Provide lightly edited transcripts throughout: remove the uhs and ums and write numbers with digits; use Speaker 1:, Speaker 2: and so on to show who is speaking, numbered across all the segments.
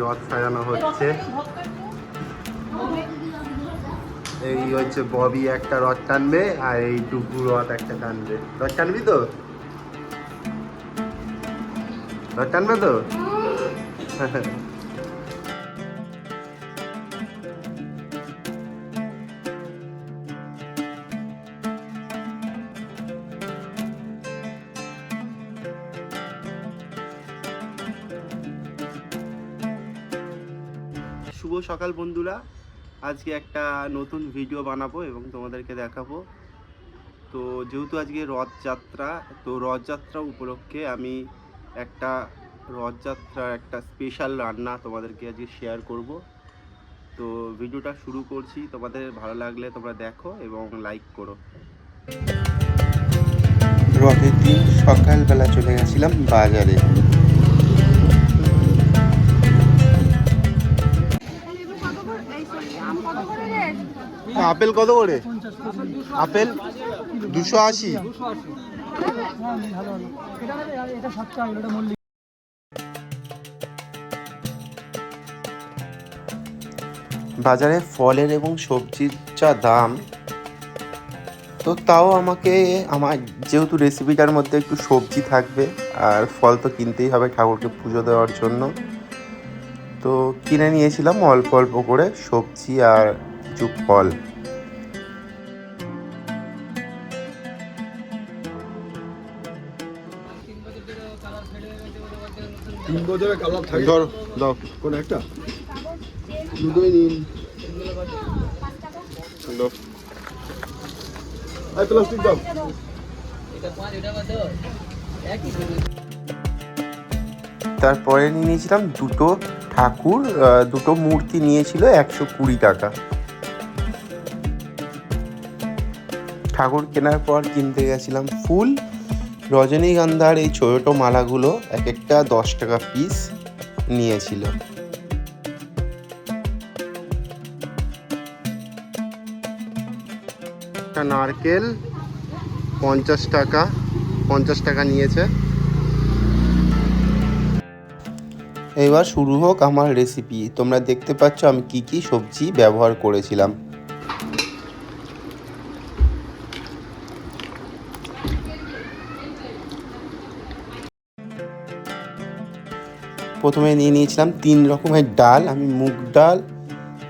Speaker 1: রথ সাজানো হচ্ছে। এই হচ্ছে ববি একটা রথ টানবে আর এই টুকু রথ একটা টানবে। রথ টানবি তো? রথ টানবে তো? শুভ সকাল বন্ধুরা, আজকে একটা নতুন ভিডিও বানাবো এবং তোমাদেরকে দেখাবো। তো যেহেতু আজকে রথযাত্রা, তো রথযাত্রা উপলক্ষে আমি একটা রথযাত্রার একটা স্পেশাল রান্না তোমাদেরকে আজকে শেয়ার করব। তো ভিডিওটা শুরু করছি, তোমাদের ভালো লাগলে তোমরা দেখো এবং লাইক করো। রথের দিন সকালবেলা চলে গেছিলাম বাজারে। আপেল কত করে? আপেল 280। বাজারে ফলের এবং সবজির যা দাম, তো তাও আমার যেহেতু রেসিপিটার মধ্যে একটু সবজি থাকবে আর ফল তো কিনতেই হবে ঠাকুরকে পুজো দেওয়ার জন্য, তো কিনে নিয়েছিলাম অল্প অল্প করে সবজি আর কিছু ফল। দাও কোন একটা দুটোই নিন। প্লাস্টিক দাও। তারপরে নিয়েছিলাম দুটো ঠাকুর, দুটো মূর্তি নিয়েছিল 120 টাকা। ঠাকুর কেনার পর কিনতে গেছিলাম ফুল। রজনীগন্ধার এই ছোট মালাগুলো এক একটা 10 টাকা পিস নিয়েছিল। একটা নারকেল 50 টাকা নিয়েছে। এবার শুরু হোক আমার রেসিপি। তোমরা দেখতে পাচ্ছ আমি কি কি সবজি ব্যবহার করেছিলাম। প্রথমে নিয়ে নিয়েছিলাম 3 রকমের ডাল। আমি মুগ ডাল,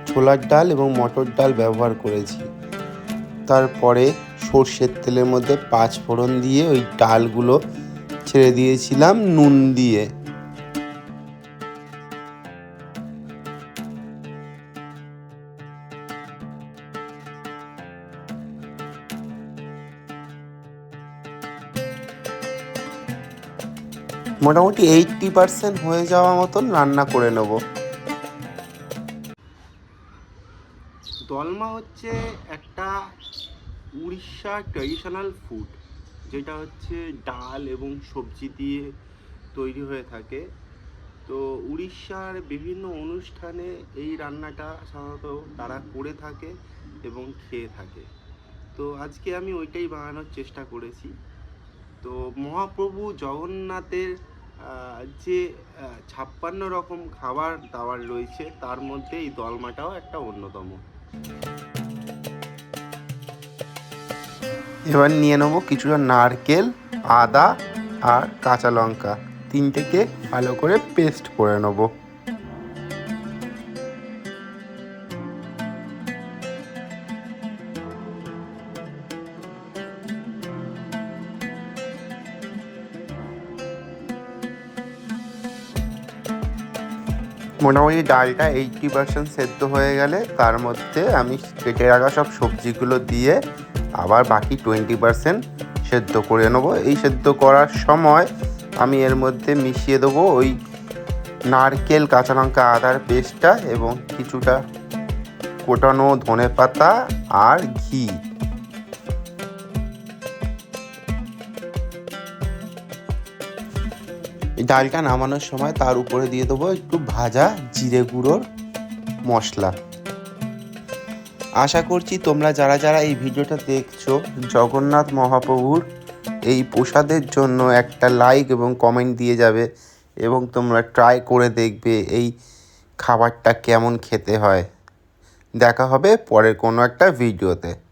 Speaker 1: ছোলার ডাল এবং মটর ডাল ব্যবহার করেছি। তারপরে সর্ষের তেলের মধ্যে 5 ফোড়ন দিয়ে ওই ডালগুলো ছেড়ে দিয়েছিলাম নুন দিয়ে। মোটামুটি 80% হয়ে যাওয়া মতন রান্না করে নেব। দলমা হচ্ছে একটা উড়িষ্যার ট্র্যাডিশনাল ফুড, যেটা হচ্ছে ডাল এবং সবজি দিয়ে তৈরি হয়ে থাকে। তো উড়িষ্যার বিভিন্ন অনুষ্ঠানে এই রান্নাটা সাধারণত তারা করে থাকে এবং খেয়ে থাকে। তো আজকে আমি ওইটাই বানানোর চেষ্টা করেছি। তো মহাপ্রভু জগন্নাথের যে 56 রকম খাবার দাবার রয়েছে, তার মধ্যে এই দলমাটাও একটা অন্যতম। এবার নিয়ে নেব কিছুটা নারকেল, আদা আর কাঁচা লঙ্কা, তিনটেকে ভালো করে পেস্ট করে নেব। মোটামুটি ডালটা 80% সেদ্ধ হয়ে গেলে তার মধ্যে আমি কেটে রাখা সব সবজিগুলো দিয়ে আবার বাকি 20% সেদ্ধ করে নেবো। এই সেদ্ধ করার সময় আমি এর মধ্যে মিশিয়ে দেবো ওই নারকেল, কাঁচা লঙ্কা, আদার পেস্টটা এবং কিছুটা কোটানো ধনেপাতা আর ঘি। ডালটা নামানোর সময় তার উপরে দিয়ে দেবো একটু ভাজা জিরে গুঁড়োর মশলা। আশা করছি তোমরা যারা যারা এই ভিডিওটা দেখছো, জগন্নাথ মহাপ্রভুর এই প্রসাদের জন্য একটা লাইক এবং কমেন্ট দিয়ে যাবে এবং তোমরা ট্রাই করে দেখবে এই খাবারটা কেমন খেতে হয়। দেখা হবে পরের কোনো একটা ভিডিওতে।